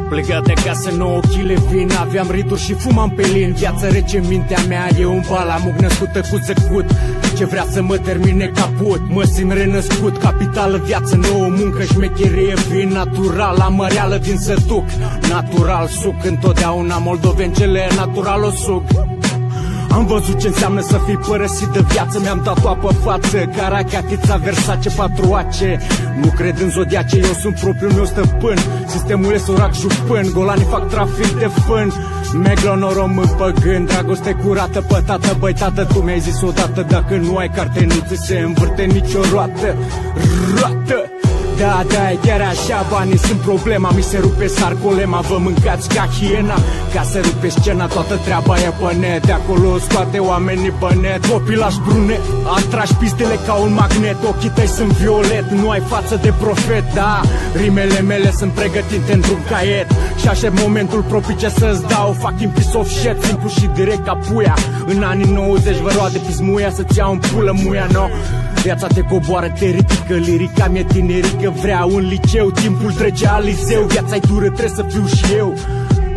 Plegat de acasă 9 kg vin, aveam rituri și fumam pe lin. Viața rece în mintea mea, e un balamuc născut cu zăcut ce vrea să mă termine caput. Mă simt renăscut, capitală, viață nouă, muncă, șmecherie, vin natural, amăreală din sătuc. Natural suc, întotdeauna moldovencele, natural o suc. Am văzut ce înseamnă să fii părăsit de viață, mi-am tatuat pe față Caracatița, Versace, patruace. Nu cred în zodiace, eu sunt propriul meu stăpân. Sistemul e sorac jupân, golanii fac trafic de fân. Meglonorom în păgân, dragoste curată, pătată. Băi tată, tu mi-ai zis odată, dacă nu ai carte nu ți se învârte nicio roată. Roată! Da, da, e chiar așa, banii sunt problema. Mi se rupe sarcolema, vă mâncați ca hiena. Ca să rupe scena, toată treaba e pe net. De acolo scoate oamenii pe net. Copilaș brunet, atragi pistele ca un magnet. Ochii tăi sunt violet, nu ai față de profet. Da, rimele mele sunt pregătite într-un caiet și aștept momentul propice să-ți dau fucking piece of shit, simplu și direct ca puia. În anii 90 vă roade pismuia să-ți iau în pulă muia, no. Viața te coboară, te ridică, lirica mie tinerică vrea un liceu. Timpul trece aliseu, viața-i dură, trebuie să fiu și eu.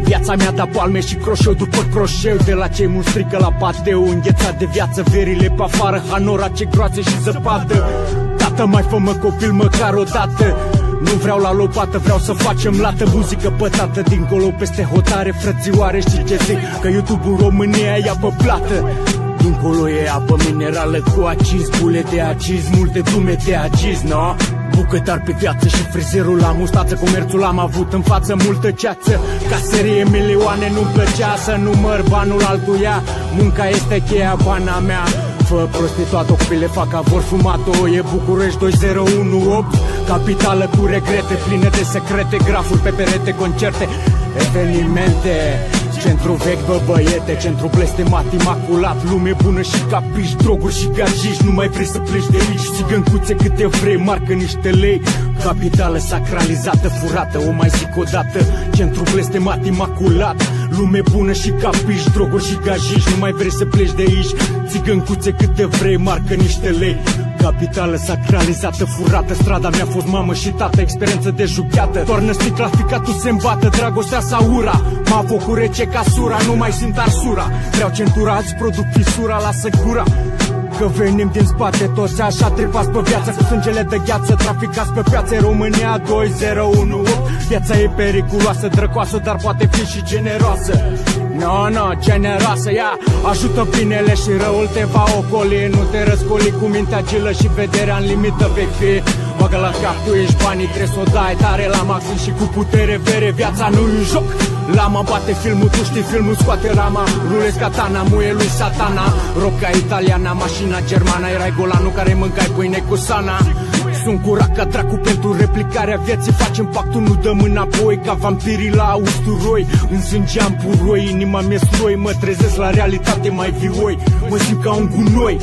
Viața mea da palme și croșeu după croșeu. De la cei mulți strică la pateu, înghețat de viață, verile pe afară, hanora ce groase și zăpadă. Tată, mai fă-mă copil măcar o dată. Nu vreau la lopată, vreau să facem lată. Muzică pătată dincolo peste hotare, frățioare. Știi ce zic? Că YouTube-ul în România ia pe plată. Dincolo e apă minerală cu aciz, bule de aciz, multe dume de aciz, no? Bucătar pe viață și frizerul la mustață. Comerțul am avut în față multă ceață. Caserie milioane, nu-mi plăcea să număr banul altuia. Munca este cheia, bana mea. Fă prostituat, copile fac avor fumat-o. E București 2018, capitală cu regrete, pline de secrete. Grafuri pe perete, concerte, evenimente. Centru vechi, bă băiete, centru blestemat, imaculat. Lume bună și capiși, droguri și gagiși. Nu mai vrei să pleci de aici, țigăncuțe câte vrei, marcă niște lei. Capitală sacralizată, furată, o mai zic odată. Centru blestemat, imaculat. Lume bună și capiși, droguri și gajiși. Nu mai vrei să pleci de aici, țigăncuțe câte vrei, marcă niște lei. Capitală sacralizată, furată. Strada mea a fost mamă și tată, experiență de jucată. Toarnă sticla, ficatul se îmbată, dragostea sau ura. M-a făcut rece ca sura, nu mai simt arsura. Vreau centura, îți produc fisura, lasă gura. Că venim din spate toți așa, tripați pe viață cu sângele de gheață. Traficați pe piață, România 2018. Viața e periculoasă, drăcoasă, dar poate fi și generoasă. No, generoasă, ea ajută binele și răul te va ocoli. Nu te răscoli cu mintea agilă și vederea în limită vei fi. Bagă la cap, tu ești banii, trebuie să o dai tare la maxim și cu putere vere. Viața nu-i un joc. Lama bate filmul, tu știi filmul, scoate rama. Rulezi katana, muie lui satana. Roca italiana, mașina germana. Erai golanul care mâncai pâine cu sana. Sunt curat ca dracu pentru replicarea vieții. Facem pactul, nu dăm înapoi. Ca vampirii la usturoi. În sânge am puroi, inima mi-e stroi. Mă trezesc la realitate mai vioi. Mă simt ca un gunoi.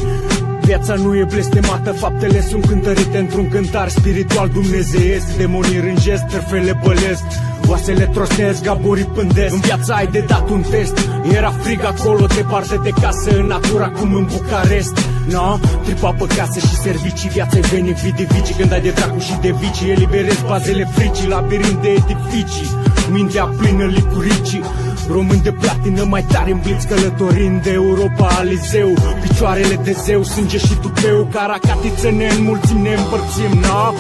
Viața nu e blestemată, faptele sunt cântărite într-un cântar spiritual dumnezeiesc. Demonii rângesc, trăfele bălesc, oasele trostesc, gaborii pândesc. În viața ai de dat un test. Era frig acolo, departe de casă, în natura cum în Bucarest. No, tripa pe casă și servicii. Viața-i veni vidi-vici. Când ai de dracu și de vicii, eliberezi bazele fricii. Labirint de edificii, mintea plină licuricii. Români de platină mai tare în blitz, călătorind de Europa Alizeu. Picioarele de zeu, sânge și tupeu. Caracatiță ne înmulțim, ne împărțim, no?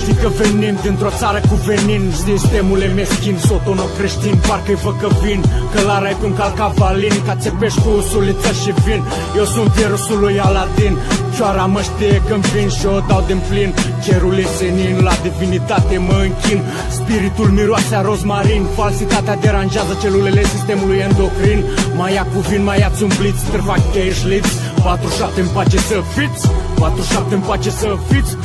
Știi că venim dintr-o țară cu venin. Sistemul e meschin, sotono creștin. Parcă-i vă că vin, călara-i pe un calcavalin. Ca țepești cu usuliță și vin. Eu sunt virusul lui Aladin. Cioara mă știe când vin și o dau din plin. Cerul e senin, la divinitate mă închin. Spiritul miroase a rozmarin. Falsitatea deranjează celulele sistemului endocrin. Mai ia cu vin, mai ia-ți un blitz, trăfac că ești liț. 47 în pace să fiți, 47 în pace să fiți.